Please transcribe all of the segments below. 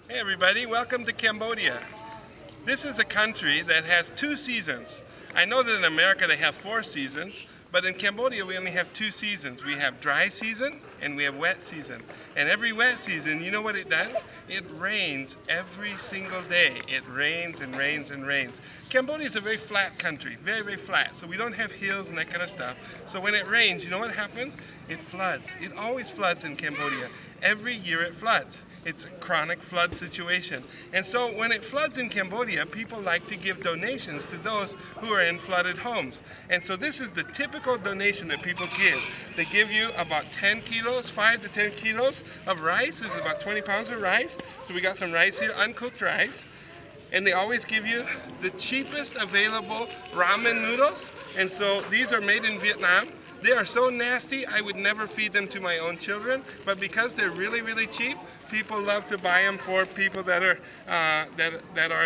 Hey everybody, welcome to Cambodia. This is a country that has two seasons. I know that in America they have 4 seasons, but in Cambodia we only have 2 seasons. We have dry season and we have wet season. And every wet season, you know what it does? It rains every single day. It rains and rains and rains. Cambodia is a very flat country, very, very flat. So we don't have hills and that kind of stuff. So when it rains, you know what happens? It floods. It always floods in Cambodia. Every year it floods. It's a chronic flood situation. And so when it floods in Cambodia, people like to give donations to those who are in flooded homes. And so this is the typical donation that people give. They give you about 10 kilos, 5 to 10 kilos of rice. This is about 20 pounds of rice. So we got some rice here, uncooked rice. And they always give you the cheapest available ramen noodles. And so these are made in Vietnam. They are so nasty, I would never feed them to my own children. But because they're really, really cheap, people love to buy them for people that are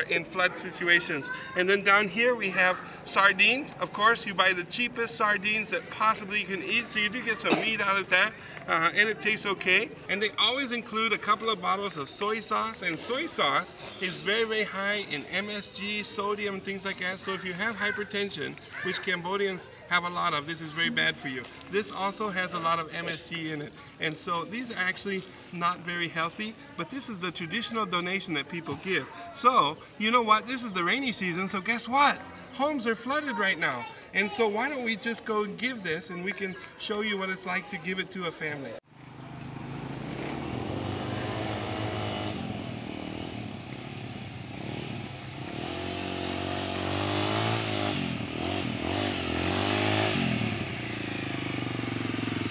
in flood situations. And then down here we have sardines. Of course, you buy the cheapest sardines that possibly you can eat, so you do get some meat out of that, and it tastes okay. And they always include a couple of bottles of soy sauce, and soy sauce is very, very high in MSG, sodium, and things like that. So if you have hypertension, which Cambodians have a lot of, this is very bad for you. This also has a lot of MSG in it, and so these are actually not very healthy, but this is the traditional donation that people give. So, you know what? This is the rainy season, so guess what? Homes are flooded right now. And so why don't we just go and give this, and we can show you what it's like to give it to a family.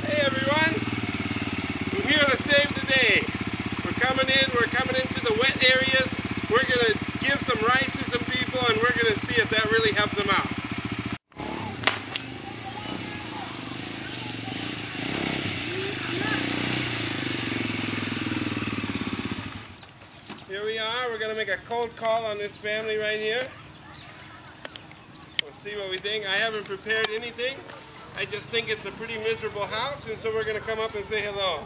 Hey everyone, we're here to save the day. We're coming into the wet areas. We're going to give some rice to some people, and we're going to see if that really helps them out. Here we are. We're going to make a cold call on this family right here. We'll see what we think. I haven't prepared anything. I just think it's a pretty miserable house, and so we're going to come up and say hello.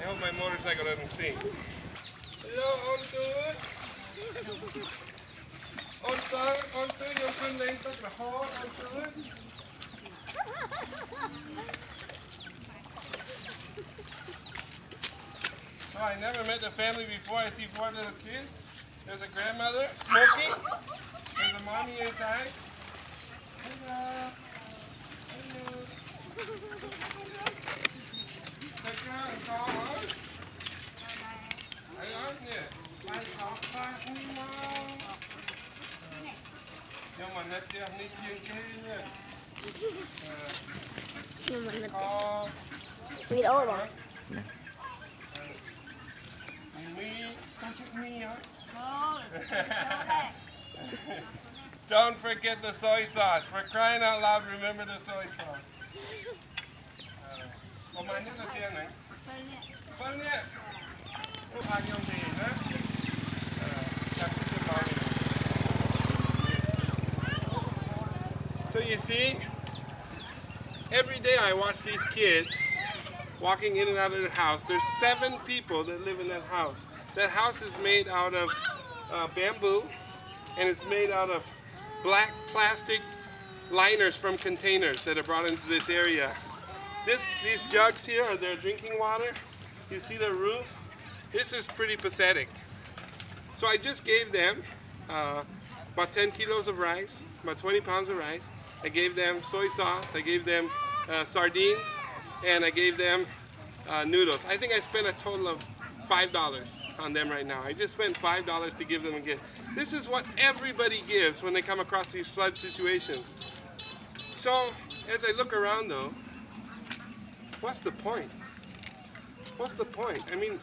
I hope my motorcycle doesn't sink. Hello, Ontud. Ontud, you're from the hall, Ontud. So I never met the family before. I see 4 little kids. There's a grandmother smoking. There's a mommy inside. Hello. Don't forget the soy sauce. For crying out loud, remember the soy sauce. So you see, every day I watch these kids walking in and out of their house. There's 7 people that live in that house. That house is made out of bamboo, and it's made out of black plastic liners from containers that are brought into this area. These jugs here are their drinking water. You see the roof? This is pretty pathetic. So I just gave them about 10 kilos of rice, about 20 pounds of rice. I gave them soy sauce, I gave them sardines, and I gave them noodles. I think I spent a total of $5 on them right now. I just spent $5 to give them a gift. This is what everybody gives when they come across these flood situations. So, as I look around though, what's the point? What's the point? I mean,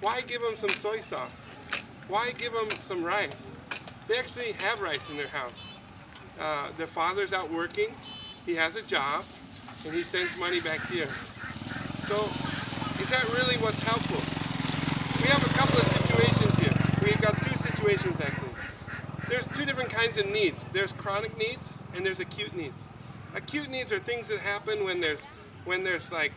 why give them some soy sauce? Why give them some rice? They actually have rice in their house. Their father's out working. He has a job, and he sends money back here. So, is that really what's helpful? We have a couple of situations here. We've got 2 situations actually. There's 2 different kinds of needs. There's chronic needs, and there's acute needs. Acute needs are things that happen when there's like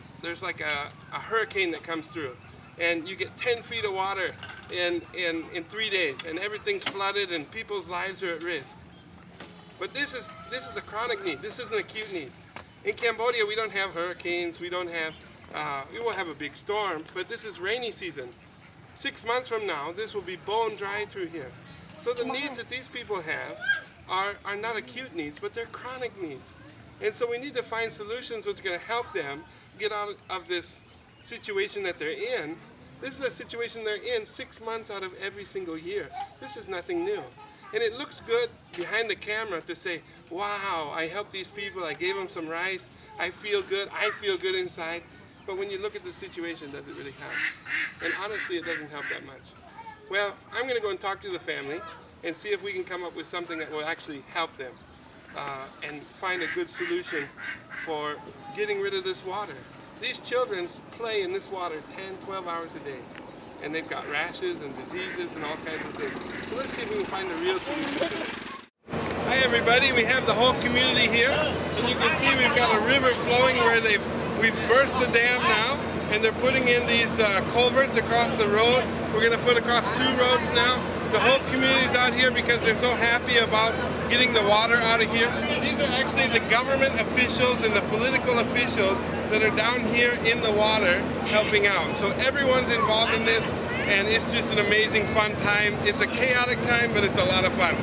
a hurricane that comes through, and you get 10 feet of water in 3 days, and everything's flooded and people's lives are at risk. But this is a chronic need. This isn't an acute need. In Cambodia, we don't have hurricanes. We won't have a big storm, but this is rainy season. 6 months from now, this will be bone dry through here. So the needs that these people have are not acute needs, but they're chronic needs. And so we need to find solutions which are going to help them get out of this situation that they're in. This is a situation they're in 6 months out of every single year. This is nothing new. And it looks good behind the camera to say, wow, I helped these people, I gave them some rice, I feel good inside. But when you look at the situation, does it really help? And honestly, it doesn't help that much. Well, I'm going to go and talk to the family and see if we can come up with something that will actually help them and find a good solution for getting rid of this water. These children play in this water 10, 12 hours a day. And they've got rashes and diseases and all kinds of things. So let's see if we can find a real solution to this. Hi everybody, we have the whole community here. And you can see we've got a river flowing where we've burst the dam now. And they're putting in these culverts across the road. We're going to put across 2 roads now. The whole community's out here because they're so happy about getting the water out of here. These are actually the government officials and the political officials that are down here in the water helping out. So everyone's involved in this, and it's just an amazing fun time. It's a chaotic time, but it's a lot of fun.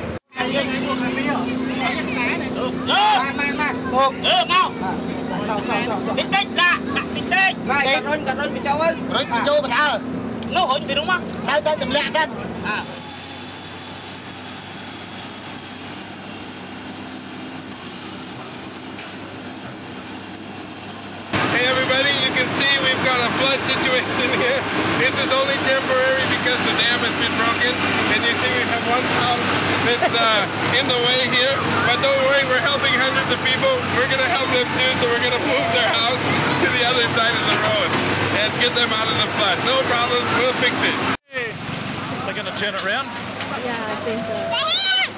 Hey everybody, you can see we've got a flood situation here. This is only temporary because the dam has been broken, and you see we have one house that's in the way here. But don't worry, we're helping hundreds of people. We're going to help them too, so we're going to move their house to the other side of the road and get them out of the flood. No problem, we'll fix it. Hey. They're going to turn it around? Yeah, I think so. Well, we did it.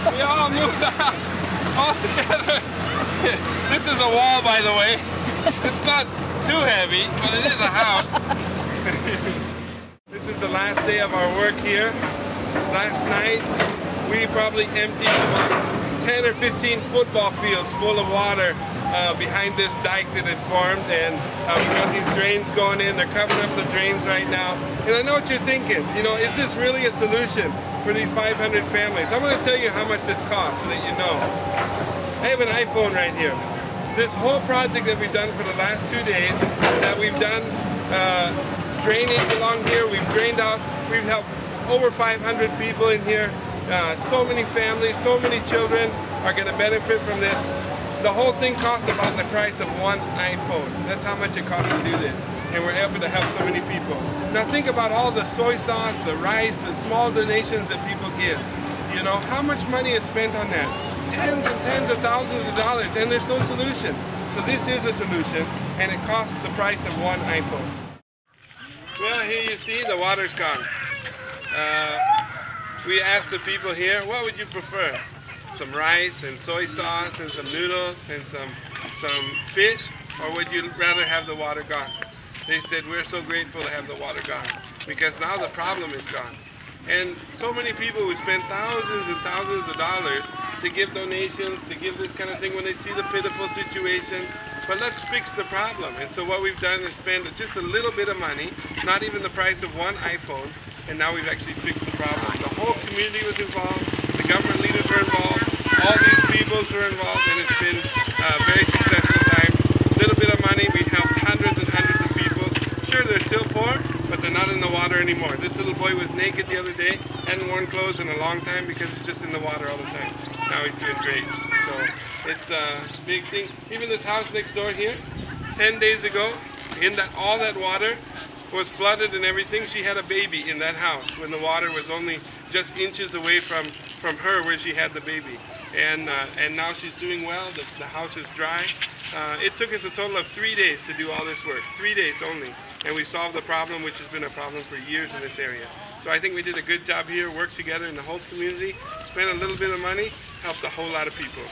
We all moved out all together. This is a wall, by the way. It's not too heavy, but it is a house. This is the last day of our work here. Last night, we probably emptied about 10 or 15 football fields full of water behind this dike that had formed, and we've got these drains going in. They're covering up the drains right now. And I know what you're thinking. You know, is this really a solution for these 500 families? I'm going to tell you how much this costs so that you know. I have an iPhone right here. This whole project that we've done for the last 2 days, that we've done drainage along here, we've drained out, we've helped over 500 people in here. So many families, so many children are going to benefit from this. The whole thing costs about the price of one iPhone. That's how much it costs to do this. And we're able to help so many people. Now think about all the soy sauce, the rice, the small donations that people give. You know, how much money is spent on that? Tens and tens of thousands of dollars, and there's no solution. So this is a solution, and it costs the price of one iPhone. Well, here you see the water's gone. We asked the people here, what would you prefer? Some rice and soy sauce and some noodles and some fish, or would you rather have the water gone? They said, we're so grateful to have the water gone because now the problem is gone. And so many people who spend thousands and thousands of dollars to give donations, to give this kind of thing when they see the pitiful situation. But let's fix the problem. And so what we've done is spend just a little bit of money, not even the price of one iPhone, and now we've actually fixed the problem. The whole community was involved, the government leaders were involved, all these peoples were involved, and it's been a very successful time. A little bit of money, we helped hundreds and hundreds of people. Sure, they're still poor, but they're not in the water anymore. This little boy was naked the other day, hadn't worn clothes in a long time because he's just in the water all the time. Now he's doing great. So it's a big thing. Even this house next door here, 10 days ago, all that water was flooded and everything. She had a baby in that house when the water was only just inches away from her where she had the baby. And now she's doing well. The house is dry. It took us a total of 3 days to do all this work. 3 days only. And we solved the problem, which has been a problem for years in this area. So I think we did a good job here, worked together in the whole community, spent a little bit of money, helped a whole lot of people.